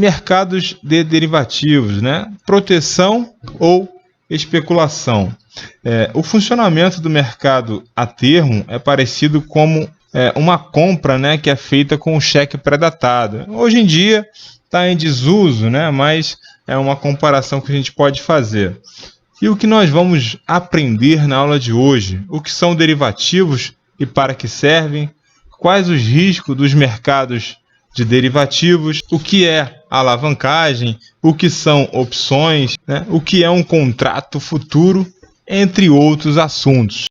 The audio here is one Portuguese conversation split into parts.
mercados de derivativos, né? Proteção ou especulação. O funcionamento do mercado a termo é parecido como uma compra, né, que é feita com um cheque pré-datado. Hoje em dia está em desuso, né, mas é uma comparação que a gente pode fazer. E o que nós vamos aprender na aula de hoje? O que são derivativos e para que servem? Quais os riscos dos mercados de derivativos? O que é alavancagem? O que são opções? Né? O que é um contrato futuro? Entre outros assuntos.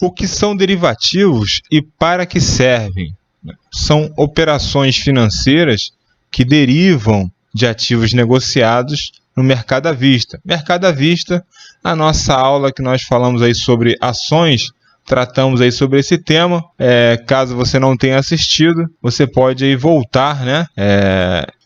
O que são derivativos e para que servem? São operações financeiras que derivam de ativos negociados no mercado à vista. Mercado à vista, a nossa aula que nós falamos aí sobre ações, tratamos aí sobre esse tema. Caso você não tenha assistido, você pode aí voltar, né,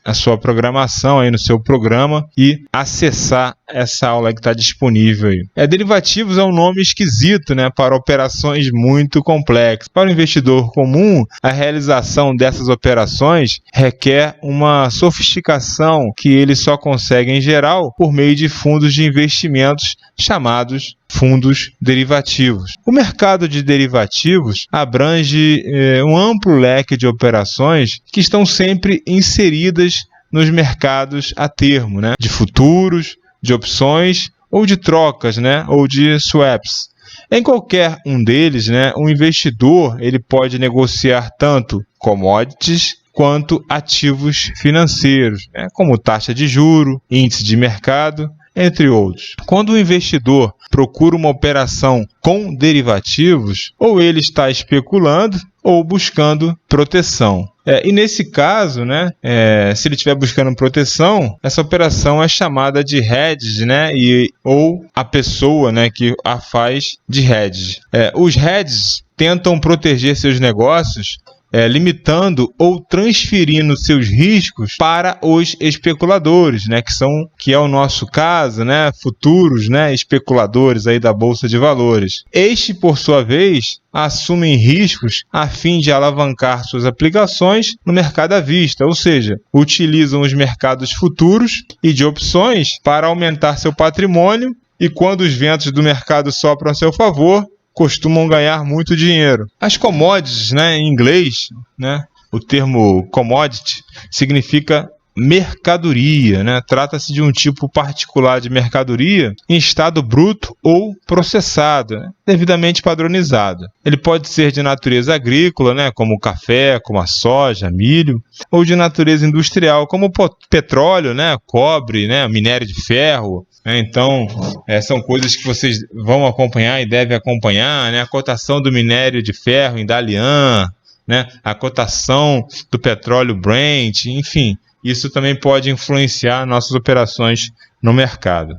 a sua programação aí no seu programa e acessar essa aula que está disponível aí. Derivativos é um nome esquisito, né, para operações muito complexas. Para o investidor comum, a realização dessas operações requer uma sofisticação que ele só consegue, em geral, por meio de fundos de investimentos chamados fundos derivativos. O mercado de derivativos abrange um amplo leque de operações que estão sempre inseridas nos mercados a termo, né? De futuros, de opções ou de trocas, né? Ou de swaps. Em qualquer um deles, né, um investidor ele pode negociar tanto commodities quanto ativos financeiros, né, como taxa de juro, índice de mercado, entre outros. Quando o investidor procura uma operação com derivativos, ou ele está especulando ou buscando proteção. E nesse caso, né, se ele estiver buscando proteção, essa operação é chamada de hedge, né, ou a pessoa, né, que a faz de hedge. Os hedges tentam proteger seus negócios limitando ou transferindo seus riscos para os especuladores, né, que é o nosso caso, né, futuros, né, especuladores aí da Bolsa de Valores. Estes, por sua vez, assumem riscos a fim de alavancar suas aplicações no mercado à vista, ou seja, utilizam os mercados futuros e de opções para aumentar seu patrimônio e quando os ventos do mercado sopram a seu favor, costumam ganhar muito dinheiro. As commodities, né, em inglês, né, o termo commodity significa mercadoria, né? Trata-se de um tipo particular de mercadoria em estado bruto ou processado, né? Devidamente padronizado. Ele pode ser de natureza agrícola, né? Como o café, como a soja, milho, ou de natureza industrial, como o petróleo, né? Cobre, né? Minério de ferro. Então, são coisas que vocês vão acompanhar e devem acompanhar, né? A cotação do minério de ferro em Dalian, né? A cotação do petróleo Brent, enfim, isso também pode influenciar nossas operações no mercado.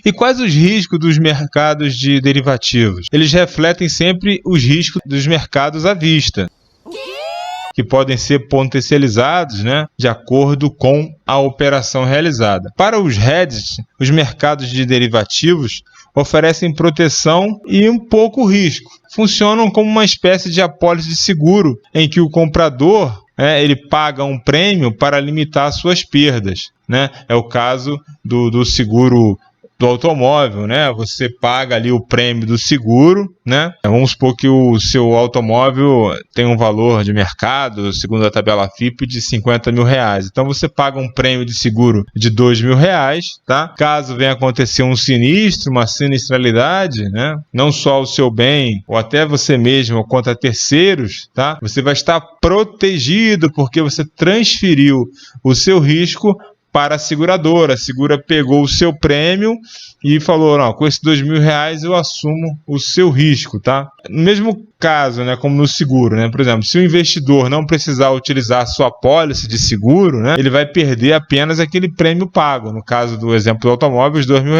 E quais os riscos dos mercados de derivativos? Eles refletem sempre os riscos dos mercados à vista, que podem ser potencializados, né, de acordo com a operação realizada. Para os hedges, os mercados de derivativos oferecem proteção e um pouco risco. Funcionam como uma espécie de apólice de seguro, em que o comprador ele paga um prêmio para limitar suas perdas, né? É o caso do seguro do automóvel, né? Você paga ali o prêmio do seguro, né? Vamos supor que o seu automóvel tem um valor de mercado, segundo a tabela FIPE, de R$50 mil. Então você paga um prêmio de seguro de R$2 mil, tá? Caso venha acontecer um sinistro, uma sinistralidade, né? Não só o seu bem, ou até você mesmo, ou contra terceiros, tá? Você vai estar protegido porque você transferiu o seu risco para a seguradora. A segura pegou o seu prêmio e falou, não, com esses R$2 mil eu assumo o seu risco, tá? No mesmo caso, né, como no seguro, né? Por exemplo, se o investidor não precisar utilizar a sua apólice de seguro, né, ele vai perder apenas aquele prêmio pago. No caso do exemplo do automóvel, os R$2 mil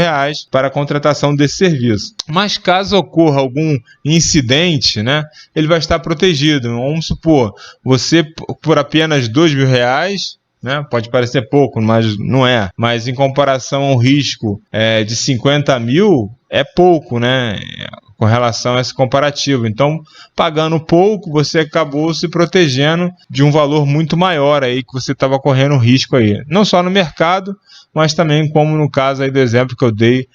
para a contratação desse serviço. Mas caso ocorra algum incidente, né, ele vai estar protegido. Vamos supor, você por apenas R$2 mil, né? Pode parecer pouco, mas não é. Mas em comparação ao risco de 50 mil, é pouco, né? com relação a esse comparativo. Então, pagando pouco, você acabou se protegendo de um valor muito maior aí que você estava correndo risco aí. Não só no mercado, mas também como no caso aí do exemplo que eu dei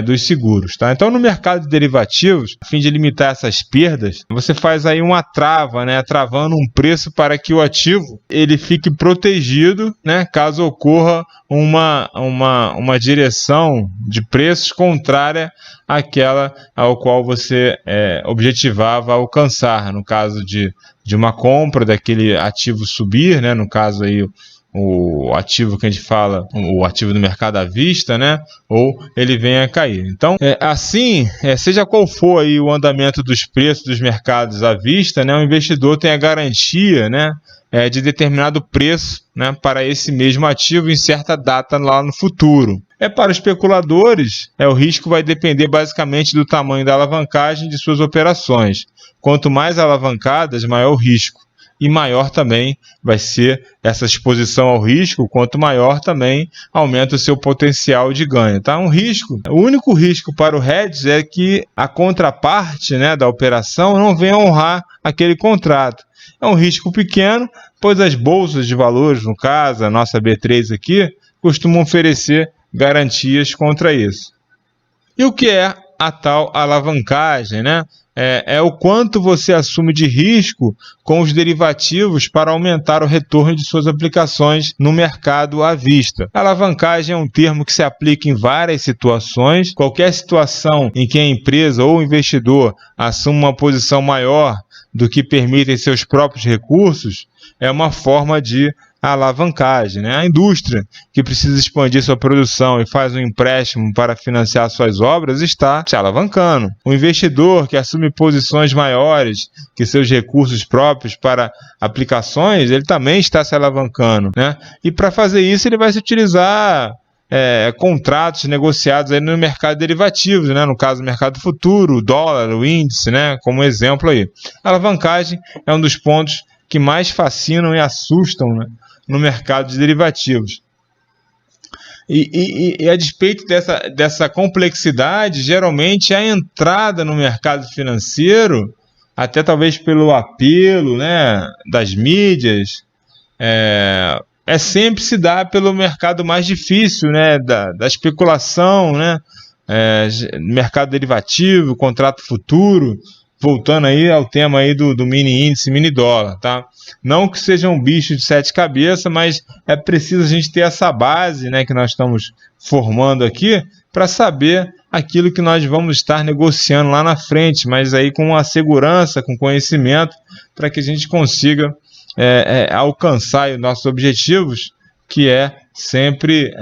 dos seguros, tá? Então, no mercado de derivativos, a fim de limitar essas perdas, você faz aí uma trava, né? Travando um preço para que o ativo ele fique protegido, né? Caso ocorra uma direção de preços contrária àquela ao qual você objetivava alcançar, no caso de uma compra daquele ativo subir, né? No caso aí o ativo que a gente fala, o ativo do mercado à vista, né? Ou ele venha a cair. Então, assim, seja qual for aí o andamento dos preços dos mercados à vista, né? O investidor tem a garantia, né? De determinado preço, né? Para esse mesmo ativo em certa data lá no futuro. Para os especuladores, o risco vai depender basicamente do tamanho da alavancagem de suas operações. Quanto mais alavancadas, maior o risco. E maior também vai ser essa exposição ao risco, quanto maior também aumenta o seu potencial de ganho. Tá? O único risco para o hedge é que a contraparte, né, da operação não venha honrar aquele contrato. É um risco pequeno, pois as bolsas de valores, no caso, a nossa B3 aqui, costumam oferecer garantias contra isso. E o que é a tal alavancagem, né? É o quanto você assume de risco com os derivativos para aumentar o retorno de suas aplicações no mercado à vista. A alavancagem é um termo que se aplica em várias situações. Qualquer situação em que a empresa ou o investidor assuma uma posição maior do que permitem seus próprios recursos é uma forma de alavancagem, né? A indústria que precisa expandir sua produção e faz um empréstimo para financiar suas obras está se alavancando. O investidor que assume posições maiores que seus recursos próprios para aplicações, ele também está se alavancando, né? E para fazer isso ele vai se utilizar contratos negociados aí no mercado de derivativos, né? No caso do mercado futuro, o dólar, o índice, né? Como exemplo aí. A alavancagem é um dos pontos que mais fascinam e assustam, né, no mercado de derivativos. E a despeito dessa complexidade, geralmente a entrada no mercado financeiro, até talvez pelo apelo, né, das mídias, sempre se dá pelo mercado mais difícil, né, da especulação, né, mercado derivativo, contrato futuro. Voltando aí ao tema aí do mini índice, mini dólar, tá? Não que seja um bicho de 7 cabeças, mas é preciso a gente ter essa base, né, que nós estamos formando aqui para saber aquilo que nós vamos estar negociando lá na frente, mas aí com a segurança, com conhecimento, para que a gente consiga alcançar os nossos objetivos, que é sempre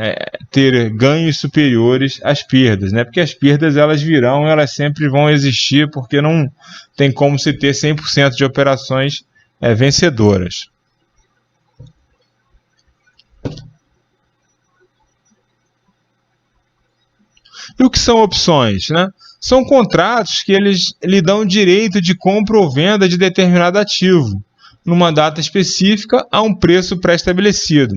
ter ganhos superiores às perdas, né? Porque as perdas elas virão, elas sempre vão existir, porque não tem como se ter 100% de operações vencedoras. E o que são opções, né? São contratos que eles lhe dão direito de compra ou venda de determinado ativo, numa data específica, a um preço pré-estabelecido.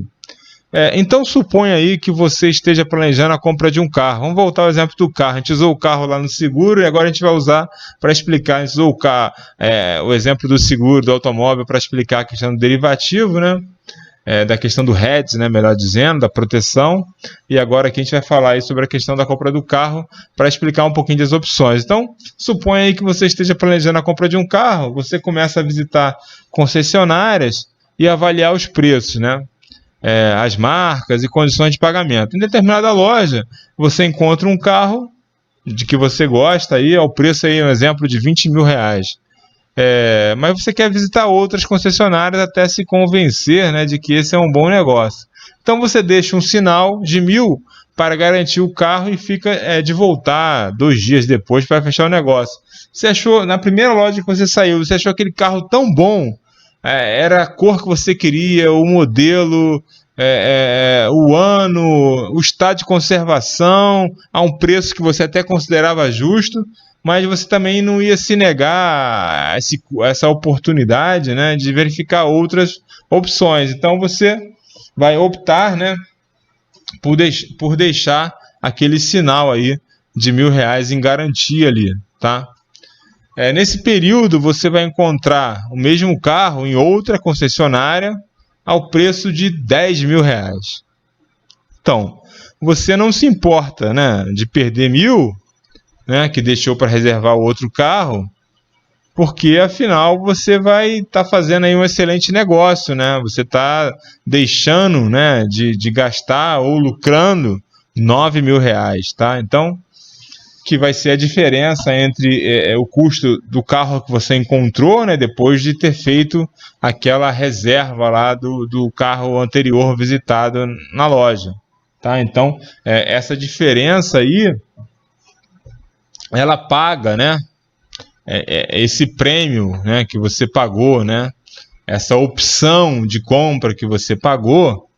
Então suponha aí que você esteja planejando a compra de um carro. Vamos voltar ao exemplo do carro. A gente usou o carro lá no seguro e agora a gente vai usar para explicar. A gente usou o exemplo do seguro do automóvel para explicar a questão do derivativo, né? Da questão do hedge, né? Melhor dizendo, da proteção. E agora aqui a gente vai falar aí sobre a questão da compra do carro para explicar um pouquinho das opções. Então, suponha aí que você esteja planejando a compra de um carro, você começa a visitar concessionárias e avaliar os preços, né? As marcas e condições de pagamento. Em determinada loja, você encontra um carro de que você gosta, aí, ao preço aí, um exemplo de R$20 mil. Mas você quer visitar outras concessionárias até se convencer, né, de que esse é um bom negócio. Então você deixa um sinal de 1.000 para garantir o carro e fica de voltar 2 dias depois para fechar o negócio. Você achou, na primeira loja que você saiu, você achou aquele carro tão bom, era a cor que você queria, o modelo, o ano, o estado de conservação, a um preço que você até considerava justo, mas você também não ia se negar essa oportunidade, né, de verificar outras opções. Então você vai optar, né, por deixar aquele sinal aí de R$1.000 em garantia ali. tá? Nesse período você vai encontrar o mesmo carro em outra concessionária ao preço de R$10.000. Então, você não se importa, né, de perder 1.000, né, que deixou para reservar o outro carro, porque afinal você vai estar fazendo aí um excelente negócio, né? Você está deixando, né, de gastar ou lucrando R$9.000, tá? Então, que vai ser a diferença entre o custo do carro que você encontrou, né, depois de ter feito aquela reserva lá do carro anterior visitado na loja, tá? Então, essa diferença aí, ela paga, né, esse prêmio, né, que você pagou, né, essa opção de compra que você pagou,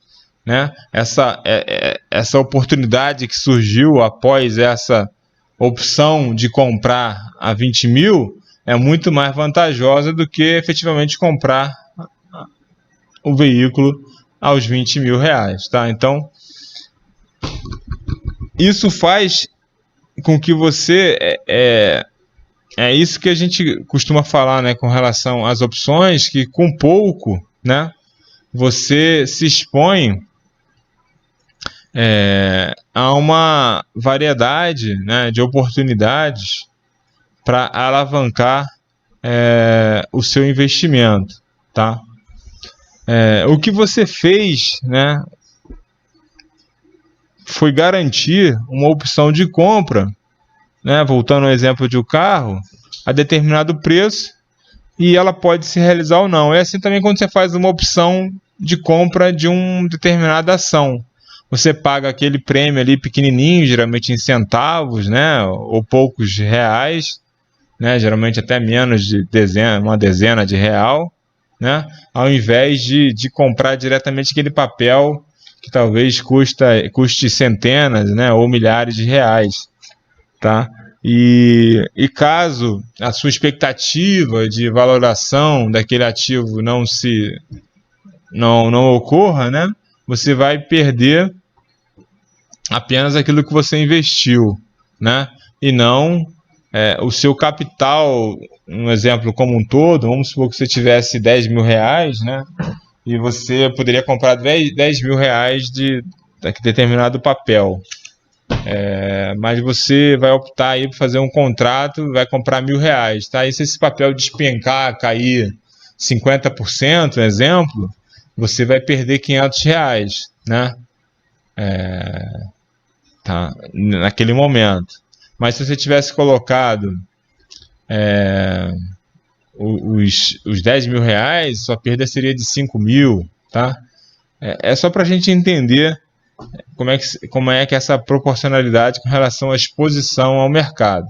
né, essa oportunidade que surgiu após essa opção de comprar a 20.000 é muito mais vantajosa do que efetivamente comprar o veículo aos R$20.000, tá? Então, isso faz com que você é isso que a gente costuma falar, né, com relação às opções, que com pouco, né, você se expõe há uma variedade, né, de oportunidades para alavancar o seu investimento, tá? O que você fez, né, foi garantir uma opção de compra, né, voltando ao exemplo de um carro, a determinado preço, e ela pode se realizar ou não. É assim também quando você faz uma opção de compra de uma determinada ação. Você paga aquele prêmio ali pequenininho, geralmente em centavos, né, ou poucos reais, né, geralmente até menos de uma dezena de real, né, ao invés de comprar diretamente aquele papel que talvez custe centenas, né, ou milhares de reais, tá? E caso a sua expectativa de valoração daquele ativo não ocorra, né, você vai perder apenas aquilo que você investiu, né, e não o seu capital, um exemplo como um todo. Vamos supor que você tivesse R$10.000, né, e você poderia comprar R$10.000 de determinado papel. Mas você vai optar aí por fazer um contrato, vai comprar R$1.000, tá? E se esse papel despencar, cair 50%, exemplo, você vai perder R$500, né? Tá? Naquele momento. Mas se você tivesse colocado os R$10.000, sua perda seria de 5.000, tá? É só para a gente entender como é que essa proporcionalidade com relação à exposição ao mercado,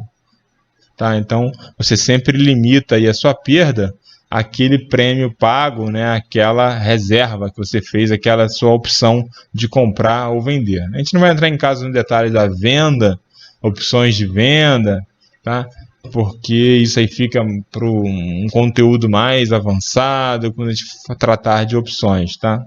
tá? Então, você sempre limita aí a sua perda àquele prêmio pago, né? Aquela reserva que você fez, aquela sua opção de comprar ou vender. A gente não vai entrar em casos no detalhe da venda, opções de venda, tá? Porque isso aí fica para um conteúdo mais avançado quando a gente for tratar de opções, tá?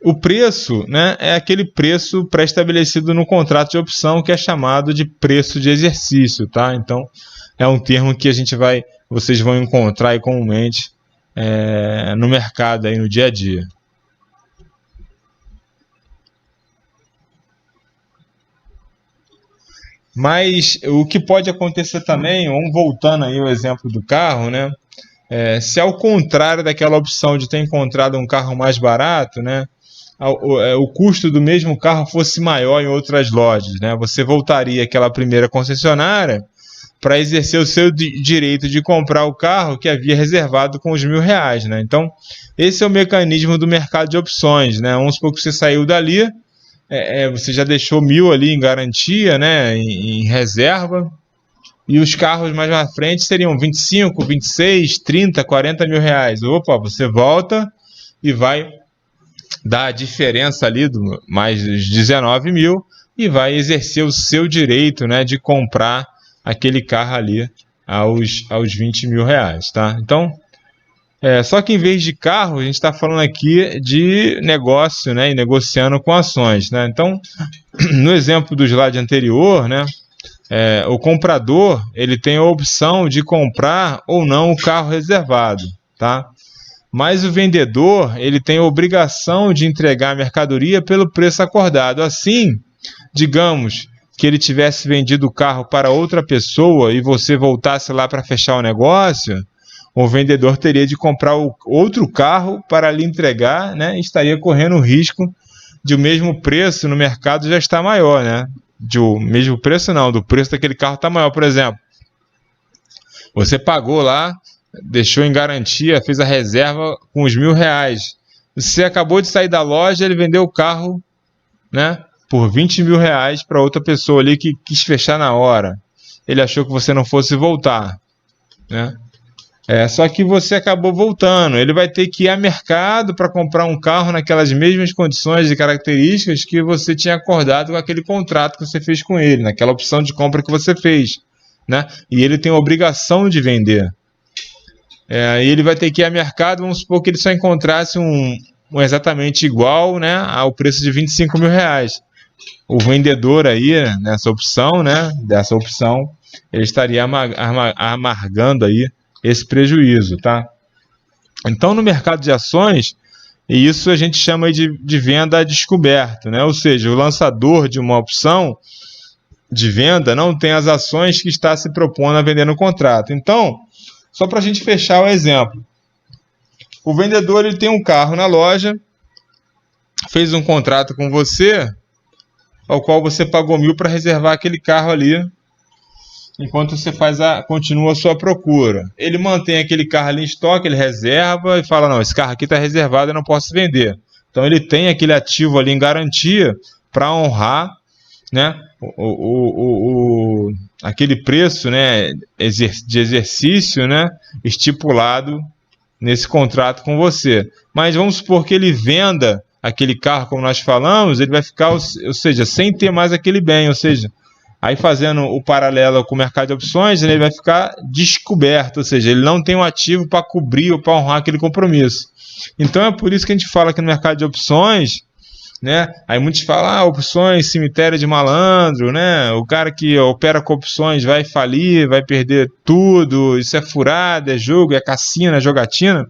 O preço, né, é aquele preço pré-estabelecido no contrato de opção, que é chamado de preço de exercício, tá? Então, é um termo que vocês vão encontrar aí comumente no mercado, aí no dia a dia. Mas o que pode acontecer também, vamos voltando aí ao exemplo do carro, né? Se ao contrário daquela opção de ter encontrado um carro mais barato, né, o custo do mesmo carro fosse maior em outras lojas, né, você voltaria àquela primeira concessionária para exercer o seu direito de comprar o carro que havia reservado com os R$1.000, né? Então, esse é o mecanismo do mercado de opções, né? Vamos supor que você saiu dali, você já deixou 1.000 ali em garantia, né, em reserva, e os carros mais na frente seriam 25, 26, 30, 40 mil reais. Opa, você volta e vai dar a diferença ali do mais 19.000 e vai exercer o seu direito, né, de comprar aquele carro ali aos R$20.000, tá? Então, só que em vez de carro, a gente está falando aqui de negócio, né, e negociando com ações, né? Então, no exemplo do slide anterior, né, o comprador ele tem a opção de comprar ou não o carro reservado, tá? Mas o vendedor ele tem a obrigação de entregar a mercadoria pelo preço acordado. Assim, digamos que ele tivesse vendido o carro para outra pessoa e você voltasse lá para fechar o negócio, o vendedor teria de comprar outro carro para lhe entregar, né? E estaria correndo o risco de o mesmo preço no mercado já estar maior, né? Do mesmo preço não, do preço daquele carro está maior. Por exemplo, você pagou lá, deixou em garantia, fez a reserva com os R$1.000. Você acabou de sair da loja, ele vendeu o carro, né, por R$20.000 para outra pessoa ali que quis fechar na hora. Ele achou que você não fosse voltar, né? Só que você acabou voltando. Ele vai ter que ir ao mercado para comprar um carro naquelas mesmas condições e características que você tinha acordado com aquele contrato que você fez com ele, naquela opção de compra que você fez, né? E ele tem a obrigação de vender. E ele vai ter que ir ao mercado, vamos supor que ele só encontrasse um exatamente igual, né, ao preço de R$25.000. O vendedor aí, nessa opção, né, dessa opção, ele estaria amargando aí esse prejuízo, tá? Então, no mercado de ações, isso a gente chama de venda a descoberto, né? Ou seja, o lançador de uma opção de venda não tem as ações que está se propondo a vender no contrato. Então, só para a gente fechar o exemplo, o vendedor ele tem um carro na loja, fez um contrato com você, ao qual você pagou R$1.000 para reservar aquele carro ali, enquanto você continua a sua procura. Ele mantém aquele carro ali em estoque, ele reserva e fala, não, esse carro aqui está reservado, eu não posso vender. Então ele tem aquele ativo ali em garantia para honrar, né, aquele preço, né, de exercício, né, estipulado nesse contrato com você. Mas vamos supor que ele venda aquele carro, como nós falamos, ele vai ficar, ou seja, sem ter mais aquele bem, ou seja, aí fazendo o paralelo com o mercado de opções, ele vai ficar descoberto, ou seja, ele não tem um ativo para cobrir ou para honrar aquele compromisso. Então é por isso que a gente fala que no mercado de opções, né, aí muitos falam, opções, cemitério de malandro, né, o cara que opera com opções vai falir, vai perder tudo, isso é furada, é jogo, é cassino, é jogatina.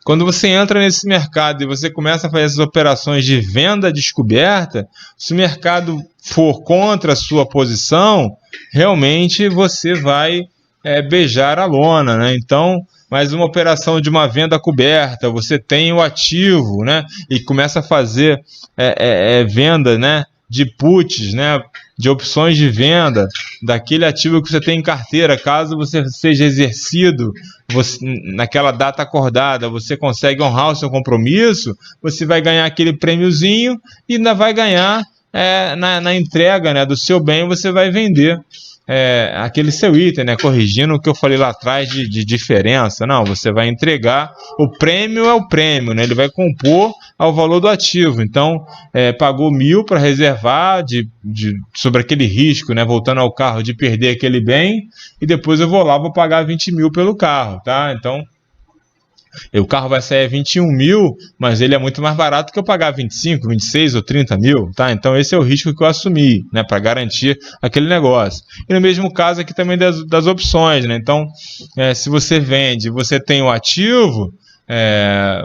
Quando você entra nesse mercado e você começa a fazer essas operações de venda descoberta, se o mercado for contra a sua posição, realmente você vai beijar a lona, né? Então, mas uma operação de uma venda coberta, você tem o ativo, né? E começa a fazer venda, né, de puts, né, de opções de venda daquele ativo que você tem em carteira. Caso você seja exercido naquela data acordada, você consegue honrar o seu compromisso, você vai ganhar aquele prêmiozinho e ainda vai ganhar na entrega, né, do seu bem, você vai vender aquele seu item, né, corrigindo o que eu falei lá atrás de diferença. Não, você vai entregar, o prêmio é o prêmio, né, ele vai compor ao valor do ativo. Então, pagou R$1.000 para reservar sobre aquele risco, né, voltando ao carro, de perder aquele bem, e depois eu vou pagar R$20.000 pelo carro, tá? Então, o carro vai sair R$21.000, mas ele é muito mais barato que eu pagar 25, 26 ou 30 mil, tá? Então esse é o risco que eu assumi, né, para garantir aquele negócio. E no mesmo caso aqui também das opções, né? Então, se você vende, você tem o ativo,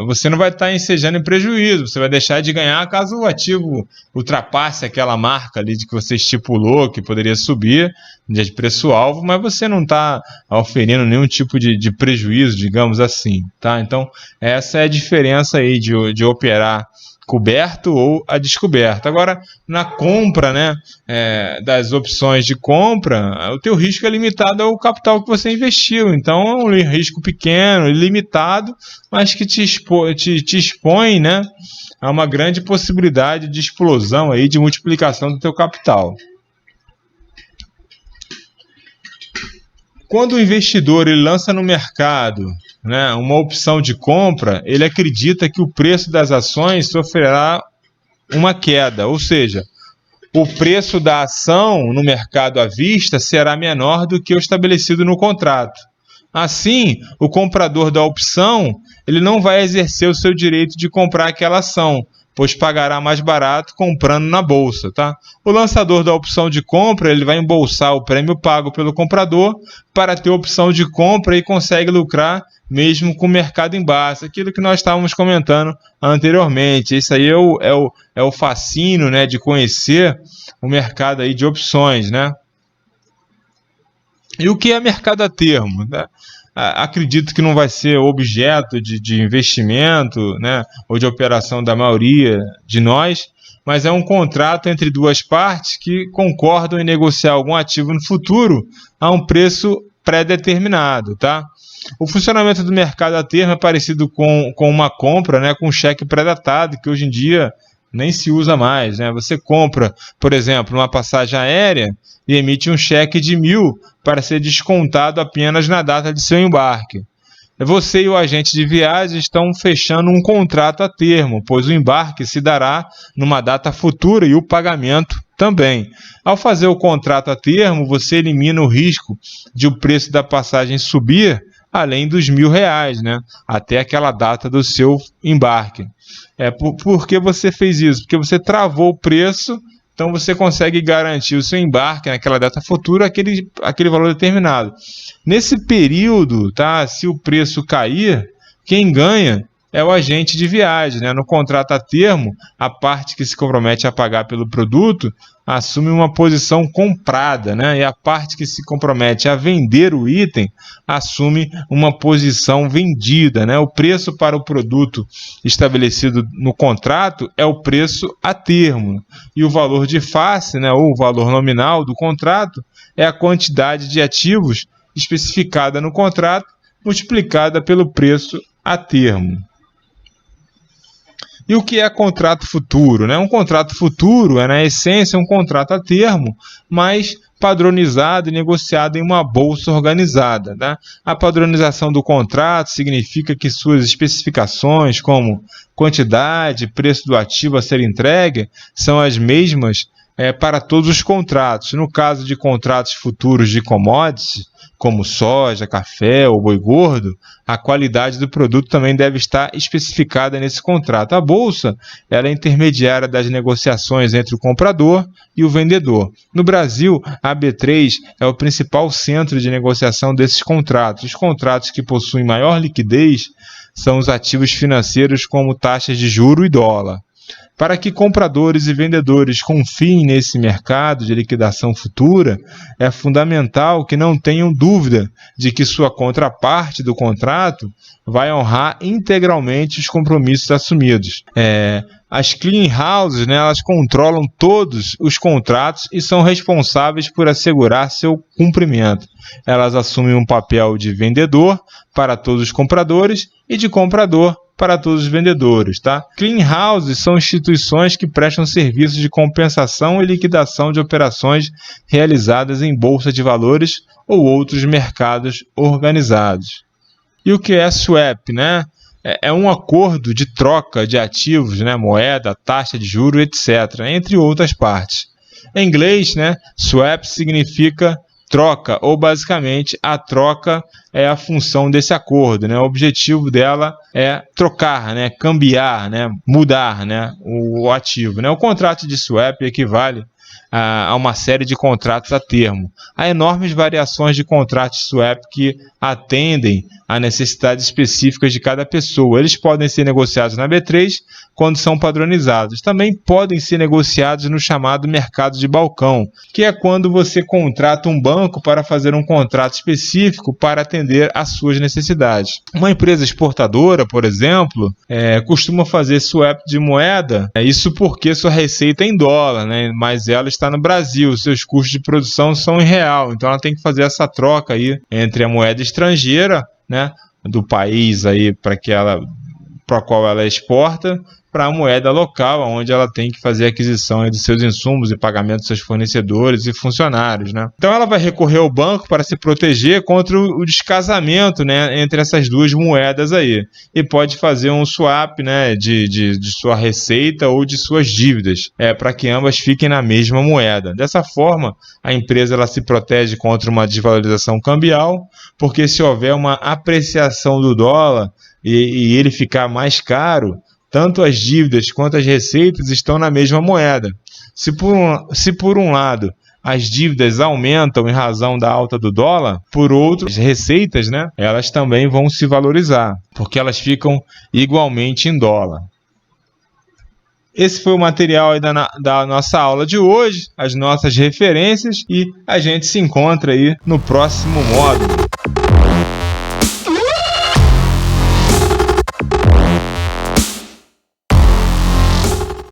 você não vai estar ensejando em prejuízo, você vai deixar de ganhar caso o ativo ultrapasse aquela marca ali de que você estipulou que poderia subir de preço-alvo, mas você não está oferindo nenhum tipo de prejuízo, digamos assim, tá? Então, essa é a diferença aí de operar coberto ou a descoberto. Agora, na compra, né, das opções de compra, o teu risco é limitado ao capital que você investiu. Então, é um risco pequeno, limitado, mas que te expõe, né, a uma grande possibilidade de explosão aí, de multiplicação do teu capital. Quando o investidor ele lança no mercado, né, uma opção de compra, ele acredita que o preço das ações sofrerá uma queda, ou seja, o preço da ação no mercado à vista será menor do que o estabelecido no contrato. Assim, o comprador da opção ele não vai exercer o seu direito de comprar aquela ação, pois pagará mais barato comprando na bolsa, tá? O lançador da opção de compra, ele vai embolsar o prêmio pago pelo comprador para ter opção de compra e consegue lucrar mesmo com o mercado em baixa. Aquilo que nós estávamos comentando anteriormente. Isso aí é o fascínio, né, de conhecer o mercado aí de opções, né? E o que é mercado a termo, né? Acredito que não vai ser objeto de investimento, né, ou de operação da maioria de nós, mas é um contrato entre duas partes que concordam em negociar algum ativo no futuro a um preço pré-determinado, tá? O funcionamento do mercado a termo é parecido com uma compra, né, com cheque pré-datado, que hoje em dia nem se usa mais, né? Você compra, por exemplo, uma passagem aérea e emite um cheque de 1.000 para ser descontado apenas na data de seu embarque. Você e o agente de viagem estão fechando um contrato a termo, pois o embarque se dará numa data futura e o pagamento também. Ao fazer o contrato a termo, você elimina o risco de o preço da passagem subir além dos R$ 1.000, né? Até aquela data do seu embarque. Por que você fez isso? Porque você travou o preço, então você consegue garantir o seu embarque naquela data futura, aquele valor determinado. Nesse período, tá? Se o preço cair, quem ganha é o agente de viagem, né? No contrato a termo, a parte que se compromete a pagar pelo produto assume uma posição comprada, né? E a parte que se compromete a vender o item assume uma posição vendida, né? O preço para o produto estabelecido no contrato é o preço a termo. E o valor de face, né, ou o valor nominal do contrato, é a quantidade de ativos especificada no contrato multiplicada pelo preço a termo. E o que é contrato futuro, né? Um contrato futuro é, na essência, um contrato a termo, mas padronizado e negociado em uma bolsa organizada, tá? A padronização do contrato significa que suas especificações, como quantidade, preço do ativo a ser entregue, são as mesmas para todos os contratos. No caso de contratos futuros de commodities, como soja, café ou boi gordo, a qualidade do produto também deve estar especificada nesse contrato. A bolsa ela é intermediária das negociações entre o comprador e o vendedor. No Brasil, a B3 é o principal centro de negociação desses contratos. Os contratos que possuem maior liquidez são os ativos financeiros como taxas de juro e dólar. Para que compradores e vendedores confiem nesse mercado de liquidação futura, é fundamental que não tenham dúvida de que sua contraparte do contrato vai honrar integralmente os compromissos assumidos. As clearing houses, né, elas controlam todos os contratos e são responsáveis por assegurar seu cumprimento. Elas assumem um papel de vendedor para todos os compradores e de comprador para todos os vendedores, tá? Clearing houses são instituições que prestam serviços de compensação e liquidação de operações realizadas em bolsa de valores ou outros mercados organizados. E o que é swap, né? É um acordo de troca de ativos, né? Moeda, taxa de juros, etc., entre outras partes. Em inglês, né? Swap significa troca, ou basicamente a troca é a função desse acordo, né? O objetivo dela é trocar, né? Cambiar, né? Mudar, né? O ativo, né? O contrato de swap equivale a uma série de contratos a termo. Há enormes variações de contratos de swap que atendem a necessidades específicas de cada pessoa. Eles podem ser negociados na B3 quando são padronizados. Também podem ser negociados no chamado mercado de balcão, que é quando você contrata um banco para fazer um contrato específico para atender às suas necessidades. Uma empresa exportadora, por exemplo, costuma fazer swap de moeda, isso porque sua receita é em dólar, né? Mas ela está no Brasil, seus custos de produção são em real, então ela tem que fazer essa troca aí entre a moeda estrangeira, né, do país aí para qual ela exporta, para a moeda local, onde ela tem que fazer a aquisição de seus insumos e pagamento dos seus fornecedores e funcionários, né? Então ela vai recorrer ao banco para se proteger contra o descasamento, né, entre essas duas moedas aí. E pode fazer um swap, né, de sua receita ou de suas dívidas, para que ambas fiquem na mesma moeda. Dessa forma, a empresa ela se protege contra uma desvalorização cambial, porque se houver uma apreciação do dólar e ele ficar mais caro, tanto as dívidas quanto as receitas estão na mesma moeda. Se por um lado as dívidas aumentam em razão da alta do dólar, por outro, as receitas, né, elas também vão se valorizar, porque elas ficam igualmente em dólar. Esse foi o material aí da nossa aula de hoje, as nossas referências, e a gente se encontra aí no próximo módulo.